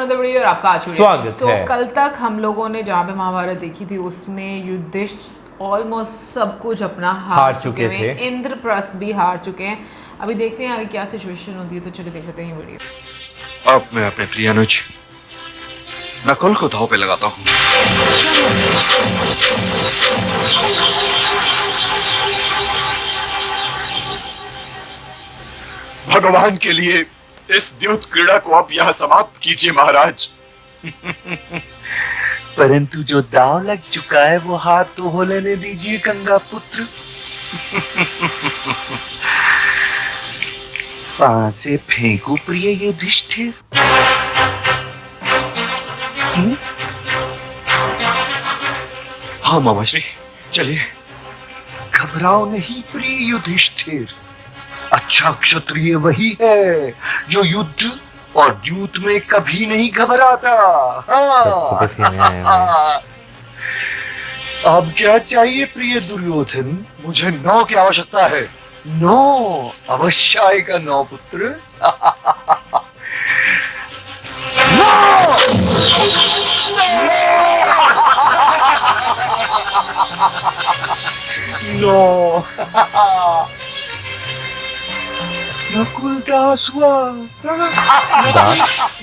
Another video और आपका आज स्वागत है। कल तक हम लोगों ने जहाँ पे महाभारत देखी थी उसमें युधिष्ठिर ऑलमोस्ट सब कुछ अपना हार चुके थे। इंद्रप्रस्थ भी हार चुके हैं। अभी देखते हैं आगे क्या सिचुएशन होती है, तो चलिए देख लेते हैं ये वीडियो। अब मैं अपने प्रिय अनुज नकुल को दांव पे लगाता हूँ। भगवान के लिए इस द्यूत क्रीड़ा को आप यहाँ समाप्त कीजिए महाराज। परंतु जो दांव लग चुका है वो हाथ तो हो लेने दीजिए गंगा पुत्र। पांव से फेंको प्रिय युधिष्ठिर। हाँ मामाश्री चलिए। घबराओ नहीं प्रिय युधिष्ठिर। अच्छा क्षत्रिय वही है जो युद्ध और द्यूत में कभी नहीं घबराता। अब क्या चाहिए प्रिय दुर्योधन? मुझे 9 की आवश्यकता है। 9 अवश्य आएगा 9 पुत्र। 9 नकुल दास हुआ।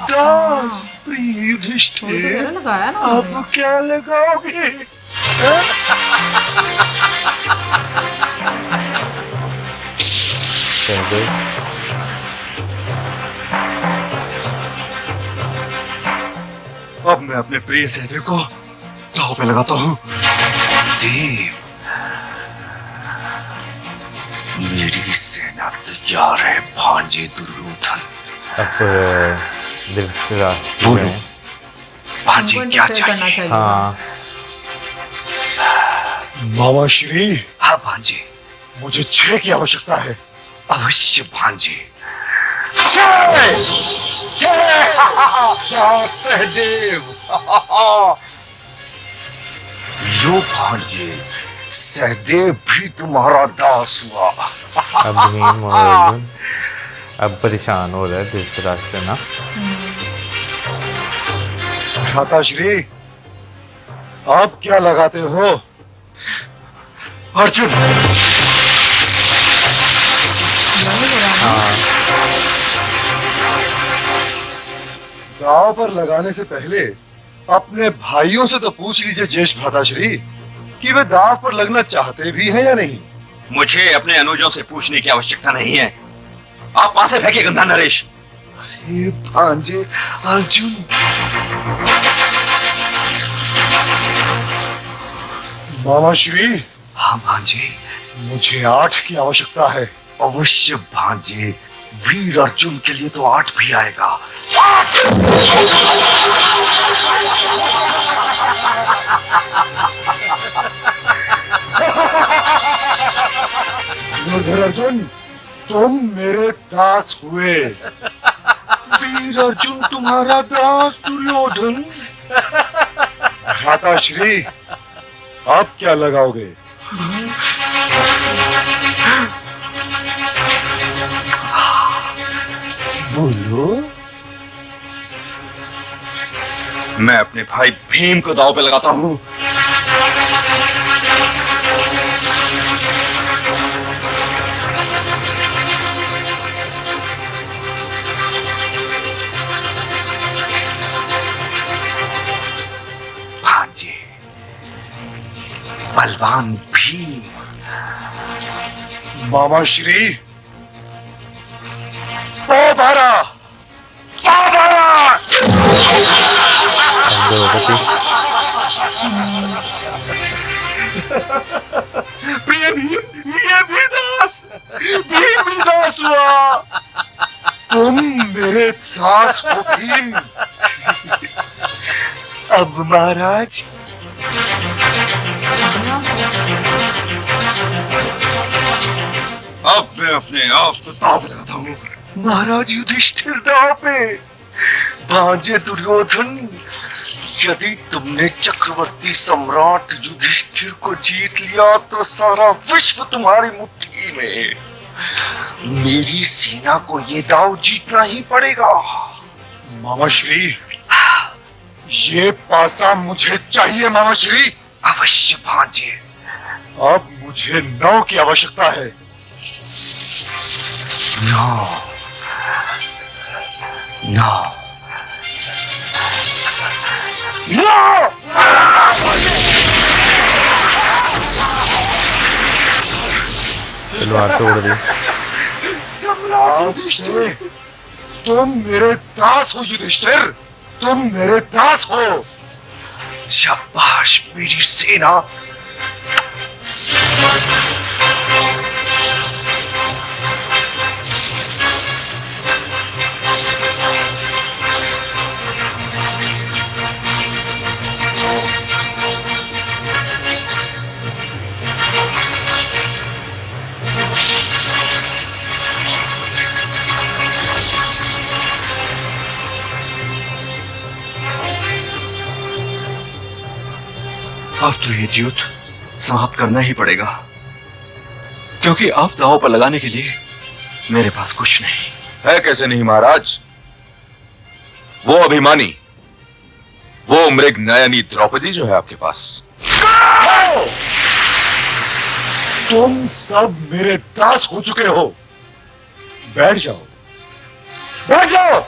दास प्रिय युधिष्ठिर लगाया ना अब क्या लगाओगे? अब मैं अपने प्रिय सहदेव को दांव पे लगाता हूँ। देव मेरी सेना तैयार है भांजे दुर्योधन। बोलो भांजे क्या करना चाहिए? हाँ मामा श्री हाँ भांजे मुझे 6 की आवश्यकता है। अवश्य भांजे। सहदेव लो भांजे सहदेव भी तुम्हारा दास हुआ। अब भीम और अर्जुन अब परेशान हो रहा है धृतराष्ट्र ना। भ्राता श्री आप क्या लगाते हो? अर्जुन दांव पर लगाने से पहले अपने भाइयों से तो पूछ लीजिए ज्येष्ठ भ्राताश्री कि वे दांव पर लगना चाहते भी हैं या नहीं। मुझे अपने अनुजों से पूछने की आवश्यकता नहीं है। आप पास से फेंकिए गंधा नरेश। अरे भांजे अर्जुन मामा श्री हाँ भांजे मुझे 8 की आवश्यकता है। अवश्य भांजे वीर अर्जुन के लिए तो 8 भी आएगा। दुर्धर अर्जुन तुम मेरे दास हुए। वीर अर्जुन तुम्हारा दास दुर्योधन। भ्राता श्री आप क्या लगाओगे? बोलो। मैं अपने भाई भीम को दांव पे लगाता हूं। भांजे बलवान भीम। मामा श्री ओ बारा प्रिय भीम ये भी दास हुआ। तुम मेरे दास हो भीम। अब महाराज अब मैं अपने आप को दांव पे लगाता हूं। महाराज युधिष्ठिर दांव पे। भांजे दुर्योधन यदि तुमने चक्रवर्ती सम्राट युधिष्ठिर को जीत लिया तो सारा विश्व तुम्हारी मुट्ठी में। मेरी सेना को ये दांव जीतना ही पड़ेगा। मामा श्री ये पासा मुझे चाहिए मामाश्री। अवश्य भांजे। अब मुझे 9 की आवश्यकता है। 9 9 9। तलवार तोड़ दी। आज से तुम मेरे दास हो युधिष्ठिर, तुम मेरे दास हो। शाबाश मेरी सेना। अब तो ये युद्ध समाप्त करना ही पड़ेगा, क्योंकि अब दांव पर लगाने के लिए मेरे पास कुछ नहीं है। कैसे नहीं महाराज? वो अभिमानी, वो मृग नयनी द्रौपदी जो है आपके पास। तुम सब मेरे दास हो चुके हो। बैठ जाओ, बैठ जाओ।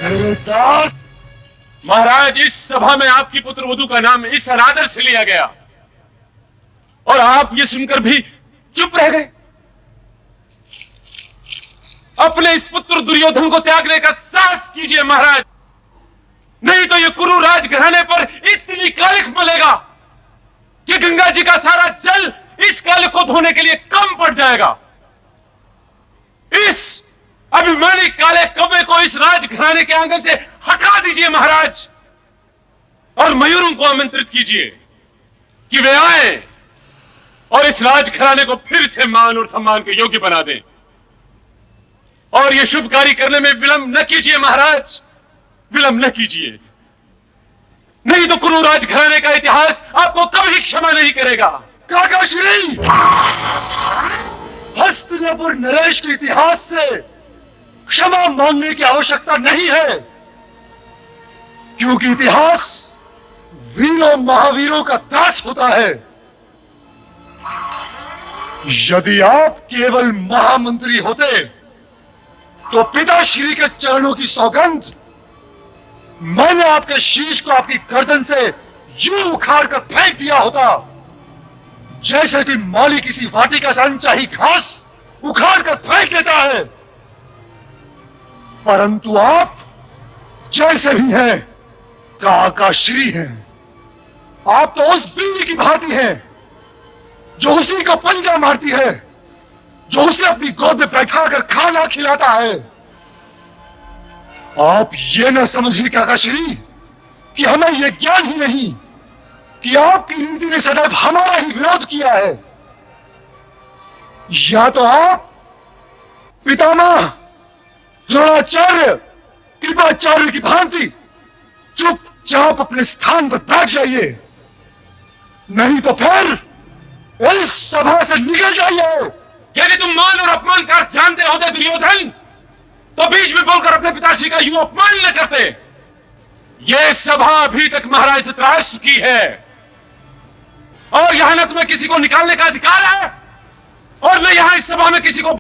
मेरे दास। महाराज, इस सभा में आपकी पुत्र वधू का नाम इस अनादर से लिया गया और आप ये सुनकर भी चुप रह गए। अपने इस पुत्र दुर्योधन को त्यागने का साहस कीजिए महाराज, नहीं तो ये कुरु राजघराने पर इतनी कालिख मलेगा कि गंगा जी का सारा जल इस कालिख को धोने के लिए कम पड़ जाएगा। इस अभिमानी काले कौवे को इस राजघराने के आंगन से हटा दीजिए महाराज, और मयूरों को आमंत्रित कीजिए कि वे आए और इस राजघराने को फिर से मान और सम्मान के योग्य बना दें। और यह शुभ कार्य करने में विलंब न कीजिए महाराज, विलंब न कीजिए, नहीं तो कुरु राजघराने का इतिहास आपको कभी क्षमा नहीं करेगा। काकाश्री, हस्तिनापुर नरेश के इतिहास से क्षमा मांगने की आवश्यकता नहीं है, क्योंकि इतिहास वीरों महावीरों का दास होता है। यदि आप केवल महामंत्री होते तो पिताश्री के चरणों की सौगंध, मैंने आपके शीश को आपकी गर्दन से यूं उखाड़ कर फेंक दिया होता, जैसे कि माली किसी वाटिका से अनचाही घास उखाड़ कर फेंक देता है। परंतु आप जैसे भी हैं, काकाश्री हैं। आप तो उस बिल्ली की भांति हैं जो उसी को पंजा मारती है, जो उसे अपनी गोद में बैठाकर खाना खिलाता है। आप ये न समझिए काकाश्री कि हमें यह ज्ञान ही नहीं कि आपकी नीति ने सदैव हमारा ही विरोध किया है। या तो आप पितामह द्रोणाचार्य कृपाचार्य की भांति चुपचाप अपने स्थान पर बैठ जाइए, नहीं तो फिर इस सभा से निकल जाइए। यदि तुम मान और अपमान का अर्थ जानते होते दुर्योधन, तो बीच में बोलकर अपने पिताश्री का यूं अपमान न करते। यह सभा अभी तक महाराज धृतराष्ट्र की है, और यहां न तुम्हें किसी को निकालने का अधिकार है, और न यहां इस सभा में किसी को